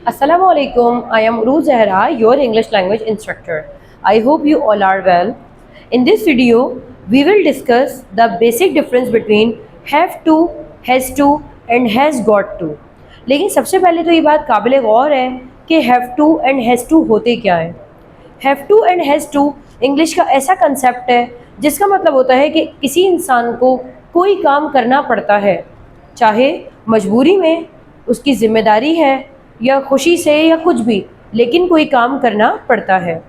Assalamu alaikum. I am Uru Zahra, your English language instructor. I hope you all are well. In this video, we will discuss the basic difference between have to, has to and has got to. लेकिन सबसे पहले तो ये बात काबिल गौर है कि have to and has to होते क्या हैं। have to and has to English का ऐसा कंसेप्ट है जिसका मतलब होता है कि किसी इंसान को कोई काम करना पड़ता है, चाहे मजबूरी में, उसकी जिम्मेदारी है या खुशी से या कुछ भी, लेकिन कोई काम करना पड़ता है।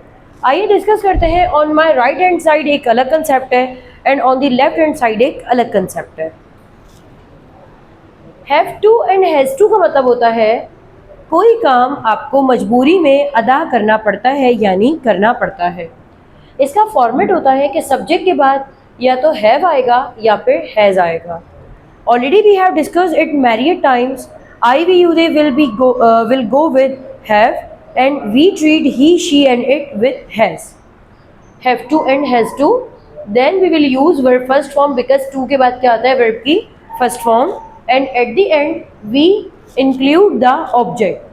आइए डिस्कस करते हैं। On my right hand side एक अलग कंसेप्ट है and on the left hand side एक अलग कंसेप्ट है। Have to and has to का मतलब होता है कोई काम आपको मजबूरी में अदा करना पड़ता है, यानी करना पड़ता है। इसका फॉर्मेट होता है कि सब्जेक्ट के बाद या तो हैव आएगा या फिर हैज़ आएगा। Already we have discussed it many times. I, we, you, they will go with have and we treat he, she and it with has. Have to and has to. Then we will use verb first form because to के बाद क्या आता है verb की first form and at the end we include the object.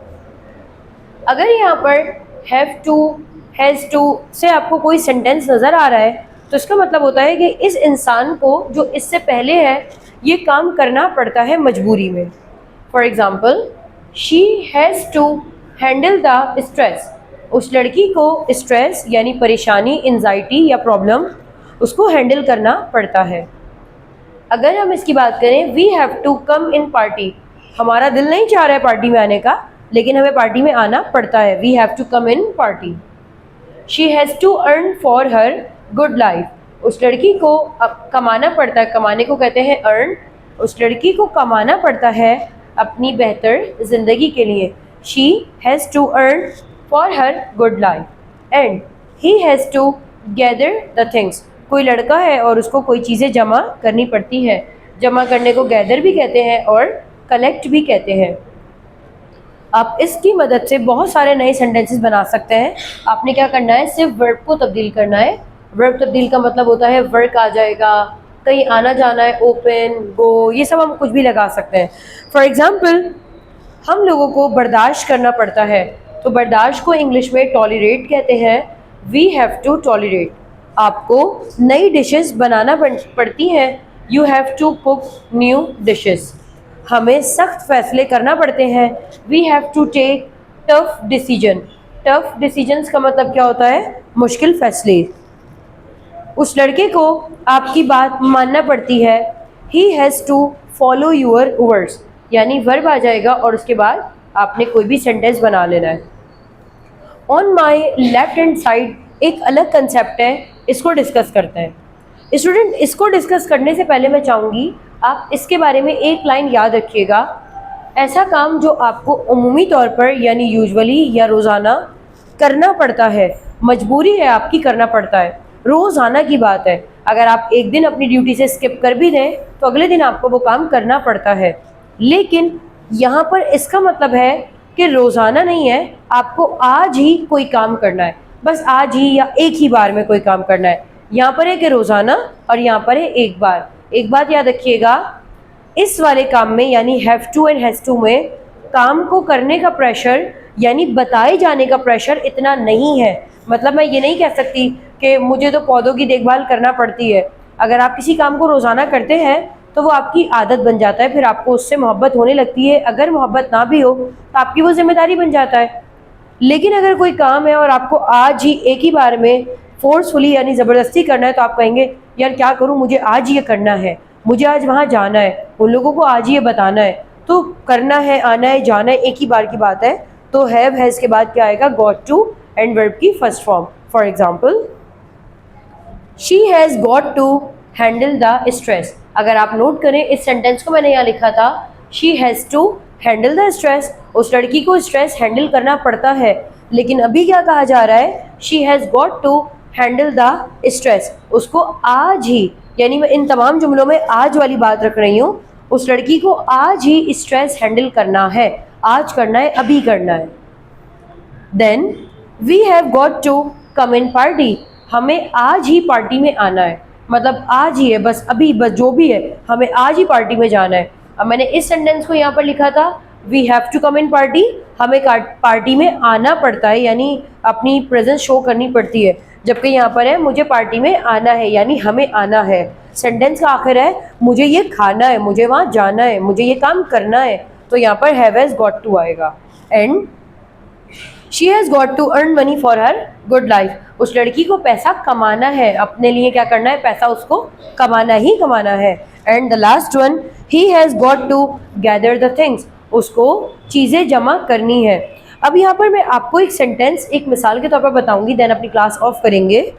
अगर यहाँ पर have to, has to से आपको कोई सेंटेंस नज़र आ रहा है तो इसका मतलब होता है कि इस इंसान को जो इससे पहले है ये काम करना पड़ता है मजबूरी में। For example, she has to handle the stress. उस लड़की को स्ट्रेस यानी परेशानी, एंजाइटी या प्रॉब्लम उसको हैंडल करना पड़ता है। अगर हम इसकी बात करें, we have to come in party. हमारा दिल नहीं चाह रहा है पार्टी में आने का, लेकिन हमें पार्टी में आना पड़ता है। We have to come in party. She has to earn for her good life. उस लड़की को अब कमाना पड़ता है, कमाने को कहते हैं अर्न। उस लड़की को कमाना पड़ता है अपनी बेहतर ज़िंदगी के लिए। She has to earn for her good life and he has to gather the things. कोई लड़का है और उसको कोई चीज़ें जमा करनी पड़ती है। जमा करने को गैदर भी कहते हैं और कलेक्ट भी कहते हैं। आप इसकी मदद से बहुत सारे नए सेंटेंसेस बना सकते हैं। आपने क्या करना है, सिर्फ वर्ब को तब्दील करना है। वर्ब तब्दील का मतलब होता है वर्क आ जाएगा, कहीं आना जाना है, ओपन, गो, ये सब हम कुछ भी लगा सकते हैं। फॉर एग्ज़ाम्पल, हम लोगों को बर्दाश्त करना पड़ता है तो बर्दाश्त को इंग्लिश में टॉलरेट कहते हैं। We have to tolerate. आपको नई डिशेस बनाना पड़ती हैं। You have to cook new dishes. हमें सख्त फैसले करना पड़ते हैं। We have to take tough decision. Tough decisions का मतलब क्या होता है, मुश्किल फैसले। उस लड़के को आपकी बात मानना पड़ती है। He has to follow your words, यानी वर्ब आ जाएगा और उसके बाद आपने कोई भी सेंटेंस बना लेना है। On my left hand side एक अलग कंसेप्ट है, इसको डिस्कस करते हैं। स्टूडेंट, इसको डिस्कस करने से पहले मैं चाहूँगी आप इसके बारे में एक लाइन याद रखिएगा। ऐसा काम जो आपको उमूमी तौर पर यानी यूजुअली या रोज़ाना करना पड़ता है, मजबूरी है आपकी, करना पड़ता है, रोज़ाना की बात है। अगर आप एक दिन अपनी ड्यूटी से स्किप कर भी दें तो अगले दिन आपको वो काम करना पड़ता है। लेकिन यहाँ पर इसका मतलब है कि रोज़ाना नहीं है, आपको आज ही कोई काम करना है, बस आज ही या एक ही बार में कोई काम करना है। यहाँ पर है कि रोज़ाना और यहाँ पर है एक बार। एक बात याद रखिएगा, इस वाले काम में यानी have to and has to में काम को करने का प्रेशर यानी बताए जाने का प्रेशर इतना नहीं है। मतलब मैं ये नहीं कह सकती कि मुझे तो पौधों की देखभाल करना पड़ती है। अगर आप किसी काम को रोज़ाना करते हैं तो वो आपकी आदत बन जाता है, फिर आपको उससे मोहब्बत होने लगती है। अगर मोहब्बत ना भी हो तो आपकी वो जिम्मेदारी बन जाता है। लेकिन अगर कोई काम है और आपको आज ही एक ही बार में फोर्सफुली यानी ज़बरदस्ती करना है तो आप कहेंगे यार क्या करूँ, मुझे आज ये करना है, मुझे आज वहाँ जाना है, उन लोगों को आज ये बताना है, तो करना है, आना है, जाना है, एक ही बार की बात है। तो हैव हैज़ के बाद क्या आएगा, गॉट टू एंड वर्ब की first form. For example, she has got to handle the stress. अगर आप नोट करें इस सेंटेंस को मैंने यहाँ लिखा था, she has to handle the stress. उस लड़की को स्ट्रेस हैंडल करना पड़ता है। लेकिन अभी क्या कहा जा रहा है, she has got to handle the stress. उसको आज ही, यानी मैं इन तमाम जुमलों में आज वाली बात रख रही हूँ, उस लड़की को आज ही स्ट्रेस हैंडल करना है, आज करना है, अभी करना है। Then we have got to come in party. हमें आज ही पार्टी में आना है, मतलब आज ही है, बस अभी, बस जो भी है, हमें आज ही पार्टी में जाना है। अब मैंने इस सेंटेंस को यहाँ पर लिखा था, we have to come in party, हमें पार्टी में आना पड़ता है यानी अपनी प्रेजेंस शो करनी पड़ती है, जबकि यहाँ पर है मुझे पार्टी में आना है यानी हमें आना है। सेंटेंस का आखिर है मुझे ये खाना है, मुझे वहाँ जाना है, मुझे ये काम करना है, तो यहाँ पर हैव हैज गॉट टू आएगा। And she has got to earn money for her good life, उस लड़की को पैसा कमाना है, अपने लिए क्या करना है, पैसा उसको कमाना ही कमाना है। And the last one, he has got to gather the things, उसको चीज़ें जमा करनी है। अब यहाँ पर मैं आपको एक सेंटेंस एक मिसाल के तौर पर बताऊंगी, देन अपनी क्लास ऑफ करेंगे।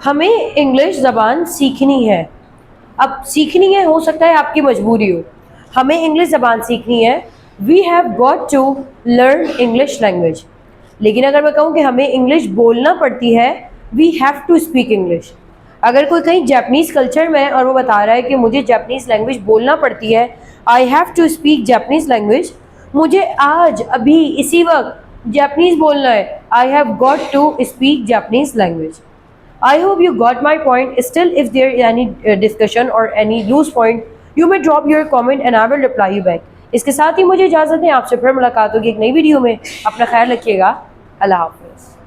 हमें इंग्लिश ज़बान सीखनी है, अब सीखनी है, हो सकता है आपकी मजबूरी हो, हमें इंग्लिश ज़बान सीखनी है, we have got to learn English language. लेकिन अगर मैं कहूँ कि हमें इंग्लिश बोलना पड़ती है, we have to speak English. अगर कोई कहीं जापानीज़ कल्चर में है और वो बता रहा है कि मुझे जापानीज़ लैंग्वेज बोलना पड़ती है, I have to speak Japanese language, मुझे आज अभी इसी वक्त जापानीज़ बोलना है, I have got to speak Japanese language. I hope you got my point. Still, if there is any discussion or any loose point, you may drop your comment and I will reply you back. इसके साथ ही मुझे इजाज़त है, आपसे फिर मुलाकात होगी एक नई वीडियो में। अपना ख्याल रखिएगा। अल्लाह हाफ़िज़।